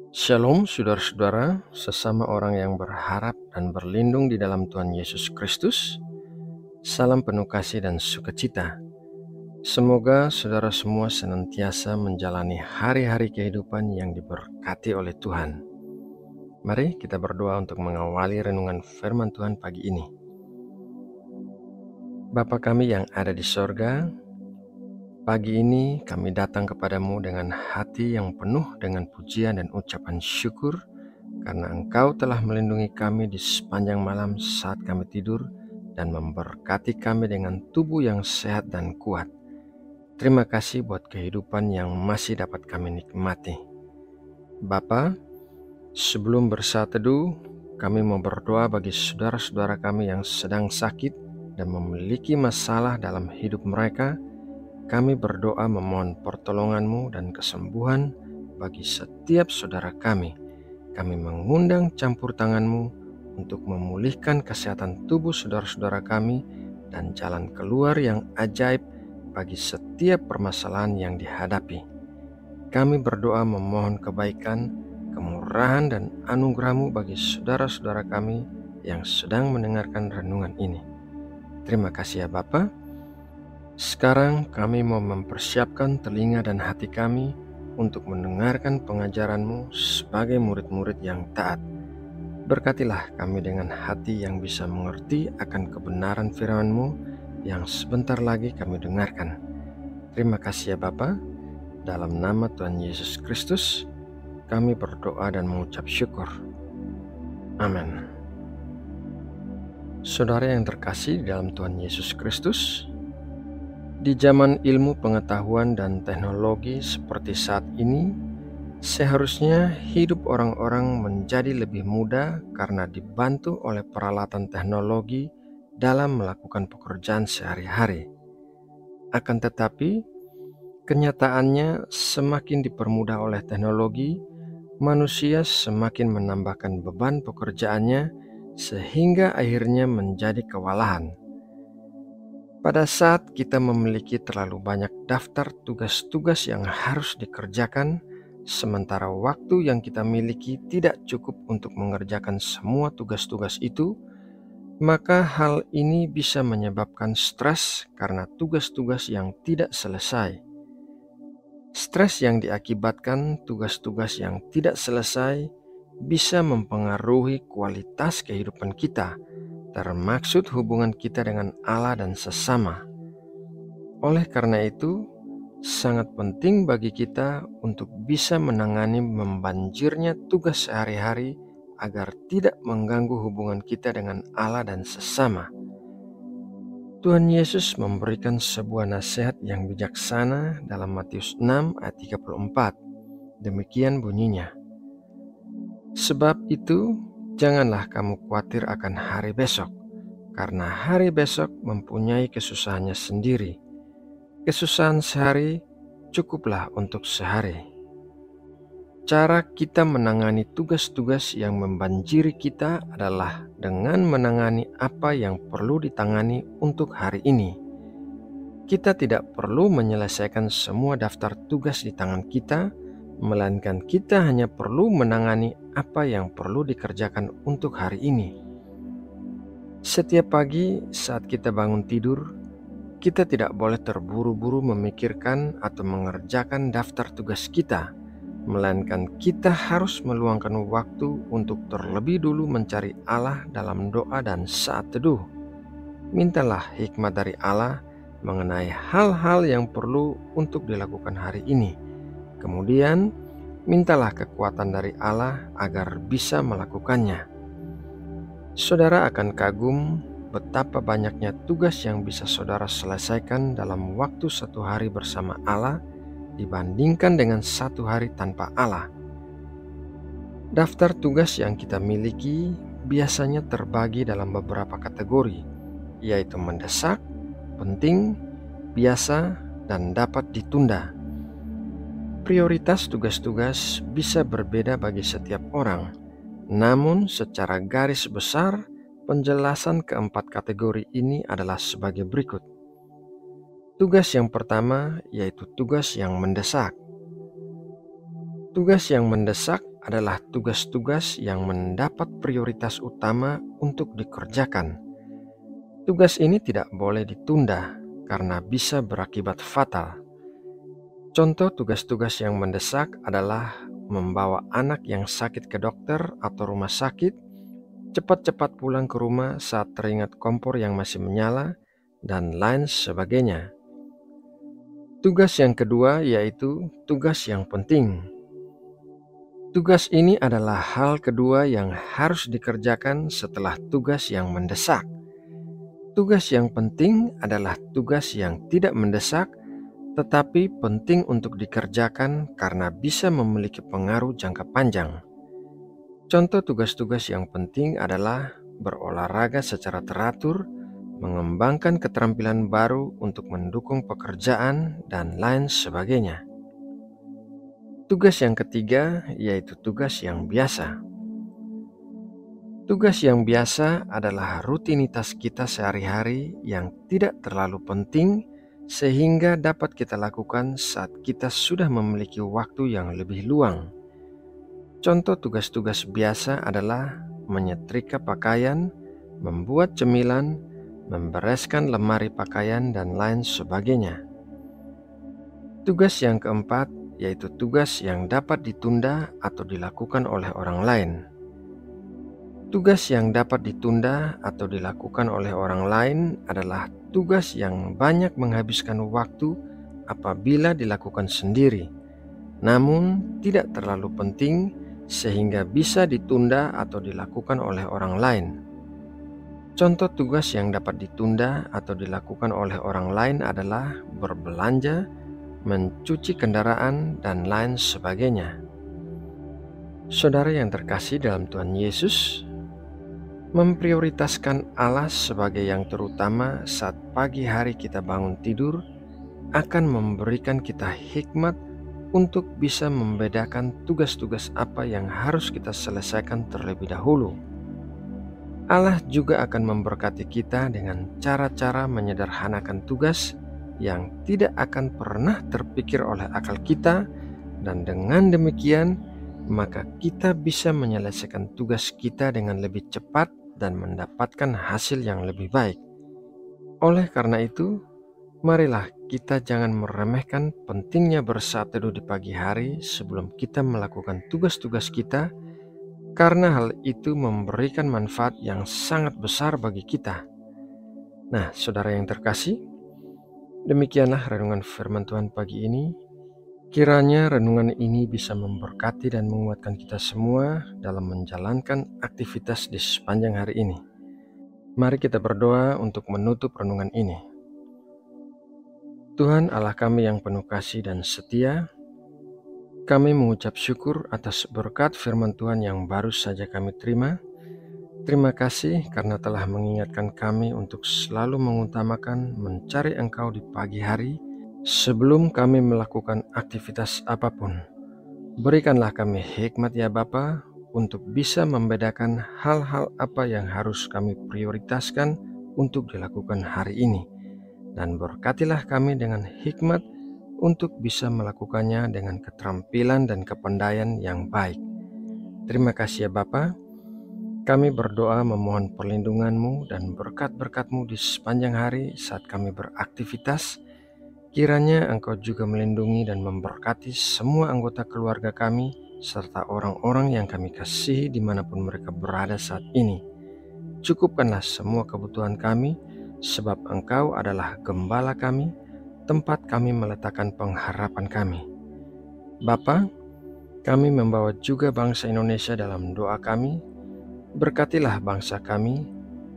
Shalom saudara-saudara, sesama orang yang berharap dan berlindung di dalam Tuhan Yesus Kristus. Salam penuh kasih dan sukacita. Semoga saudara semua senantiasa menjalani hari-hari kehidupan yang diberkati oleh Tuhan. Mari kita berdoa untuk mengawali renungan firman Tuhan pagi ini. Bapa kami yang ada di sorga, pagi ini kami datang kepadamu dengan hati yang penuh dengan pujian dan ucapan syukur karena Engkau telah melindungi kami di sepanjang malam saat kami tidur dan memberkati kami dengan tubuh yang sehat dan kuat. Terima kasih buat kehidupan yang masih dapat kami nikmati. Bapa, sebelum bersaat teduh, kami mau berdoa bagi saudara-saudara kami yang sedang sakit dan memiliki masalah dalam hidup mereka. Kami berdoa memohon pertolongan-Mu dan kesembuhan bagi setiap saudara kami. Kami mengundang campur tangan-Mu untuk memulihkan kesehatan tubuh saudara-saudara kami dan jalan keluar yang ajaib bagi setiap permasalahan yang dihadapi. Kami berdoa memohon kebaikan, kemurahan, dan anugerah-Mu bagi saudara-saudara kami yang sedang mendengarkan renungan ini. Terima kasih ya Bapa. Sekarang kami mau mempersiapkan telinga dan hati kami untuk mendengarkan pengajaran-Mu sebagai murid-murid yang taat. Berkatilah kami dengan hati yang bisa mengerti akan kebenaran firman-Mu yang sebentar lagi kami dengarkan. Terima kasih ya Bapa. Dalam nama Tuhan Yesus Kristus, kami berdoa dan mengucap syukur. Amin. Saudara yang terkasih di dalam Tuhan Yesus Kristus, di zaman ilmu pengetahuan dan teknologi seperti saat ini, seharusnya hidup orang-orang menjadi lebih mudah karena dibantu oleh peralatan teknologi dalam melakukan pekerjaan sehari-hari. Akan tetapi, kenyataannya semakin dipermudah oleh teknologi, manusia semakin menambahkan beban pekerjaannya sehingga akhirnya menjadi kewalahan. Pada saat kita memiliki terlalu banyak daftar tugas-tugas yang harus dikerjakan, sementara waktu yang kita miliki tidak cukup untuk mengerjakan semua tugas-tugas itu, maka hal ini bisa menyebabkan stres karena tugas-tugas yang tidak selesai. Stres yang diakibatkan tugas-tugas yang tidak selesai bisa mempengaruhi kualitas kehidupan kita, termaksud hubungan kita dengan Allah dan sesama. Oleh karena itu, sangat penting bagi kita untuk bisa menangani membanjirnya tugas sehari-hari agar tidak mengganggu hubungan kita dengan Allah dan sesama. Tuhan Yesus memberikan sebuah nasihat yang bijaksana dalam Matius 6 ayat 34. Demikian bunyinya. Sebab itu, janganlah kamu khawatir akan hari besok, karena hari besok mempunyai kesusahannya sendiri. Kesusahan sehari cukuplah untuk sehari. Cara kita menangani tugas-tugas yang membanjiri kita adalah dengan menangani apa yang perlu ditangani untuk hari ini. Kita tidak perlu menyelesaikan semua daftar tugas di tangan kita, melainkan kita hanya perlu menangani apa yang perlu dikerjakan untuk hari ini. Setiap pagi saat kita bangun tidur, kita tidak boleh terburu-buru memikirkan atau mengerjakan daftar tugas kita, melainkan kita harus meluangkan waktu untuk terlebih dulu mencari Allah dalam doa dan saat teduh. Mintalah hikmat dari Allah mengenai hal-hal yang perlu untuk dilakukan hari ini. Kemudian, mintalah kekuatan dari Allah agar bisa melakukannya. Saudara akan kagum betapa banyaknya tugas yang bisa saudara selesaikan dalam waktu satu hari bersama Allah dibandingkan dengan satu hari tanpa Allah. Daftar tugas yang kita miliki biasanya terbagi dalam beberapa kategori, yaitu mendesak, penting, biasa, dan dapat ditunda. Prioritas tugas-tugas bisa berbeda bagi setiap orang, namun secara garis besar, penjelasan keempat kategori ini adalah sebagai berikut. Tugas yang pertama yaitu tugas yang mendesak. Tugas yang mendesak adalah tugas-tugas yang mendapat prioritas utama untuk dikerjakan. Tugas ini tidak boleh ditunda karena bisa berakibat fatal. Contoh tugas-tugas yang mendesak adalah membawa anak yang sakit ke dokter atau rumah sakit, cepat-cepat pulang ke rumah saat teringat kompor yang masih menyala, dan lain sebagainya. Tugas yang kedua yaitu tugas yang penting. Tugas ini adalah hal kedua yang harus dikerjakan setelah tugas yang mendesak. Tugas yang penting adalah tugas yang tidak mendesak, tetapi penting untuk dikerjakan karena bisa memiliki pengaruh jangka panjang. Contoh tugas-tugas yang penting adalah berolahraga secara teratur, mengembangkan keterampilan baru untuk mendukung pekerjaan, dan lain sebagainya. Tugas yang ketiga yaitu tugas yang biasa. Tugas yang biasa adalah rutinitas kita sehari-hari yang tidak terlalu penting sehingga dapat kita lakukan saat kita sudah memiliki waktu yang lebih luang. Contoh tugas-tugas biasa adalah menyetrika pakaian, membuat cemilan, membereskan lemari pakaian, dan lain sebagainya. Tugas yang keempat yaitu tugas yang dapat ditunda atau dilakukan oleh orang lain. Tugas yang dapat ditunda atau dilakukan oleh orang lain adalah tugas yang banyak menghabiskan waktu apabila dilakukan sendiri, namun tidak terlalu penting sehingga bisa ditunda atau dilakukan oleh orang lain. Contoh tugas yang dapat ditunda atau dilakukan oleh orang lain adalah berbelanja, mencuci kendaraan, dan lain sebagainya. Saudara yang terkasih dalam Tuhan Yesus, memprioritaskan Allah sebagai yang terutama saat pagi hari kita bangun tidur akan memberikan kita hikmat untuk bisa membedakan tugas-tugas apa yang harus kita selesaikan terlebih dahulu. Allah juga akan memberkati kita dengan cara-cara menyederhanakan tugas yang tidak akan pernah terpikir oleh akal kita, dan dengan demikian maka kita bisa menyelesaikan tugas kita dengan lebih cepat dan mendapatkan hasil yang lebih baik. Oleh karena itu, marilah kita jangan meremehkan pentingnya bersaat teduh di pagi hari sebelum kita melakukan tugas-tugas kita, karena hal itu memberikan manfaat yang sangat besar bagi kita. Nah, saudara yang terkasih, demikianlah renungan firman Tuhan pagi ini. Kiranya renungan ini bisa memberkati dan menguatkan kita semua dalam menjalankan aktivitas di sepanjang hari ini. Mari kita berdoa untuk menutup renungan ini. Tuhan Allah kami yang penuh kasih dan setia, kami mengucap syukur atas berkat firman Tuhan yang baru saja kami terima. Terima kasih karena telah mengingatkan kami untuk selalu mengutamakan mencari Engkau di pagi hari sebelum kami melakukan aktivitas apapun. Berikanlah kami hikmat ya Bapa untuk bisa membedakan hal-hal apa yang harus kami prioritaskan untuk dilakukan hari ini. Dan berkatilah kami dengan hikmat untuk bisa melakukannya dengan keterampilan dan kepandaian yang baik. Terima kasih ya Bapa. Kami berdoa memohon perlindungan-Mu dan berkat-berkat-Mu di sepanjang hari saat kami beraktivitas. Kiranya Engkau juga melindungi dan memberkati semua anggota keluarga kami serta orang-orang yang kami kasihi dimanapun mereka berada saat ini. Cukupkanlah semua kebutuhan kami, sebab Engkau adalah gembala kami, tempat kami meletakkan pengharapan kami. Bapa, kami membawa juga bangsa Indonesia dalam doa kami. Berkatilah bangsa kami,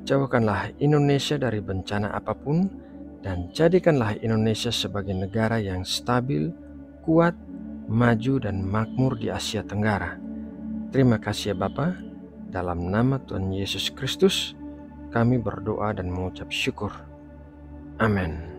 jauhkanlah Indonesia dari bencana apapun, dan jadikanlah Indonesia sebagai negara yang stabil, kuat, maju, dan makmur di Asia Tenggara. Terima kasih ya Bapa. Dalam nama Tuhan Yesus Kristus, kami berdoa dan mengucap syukur. Amin.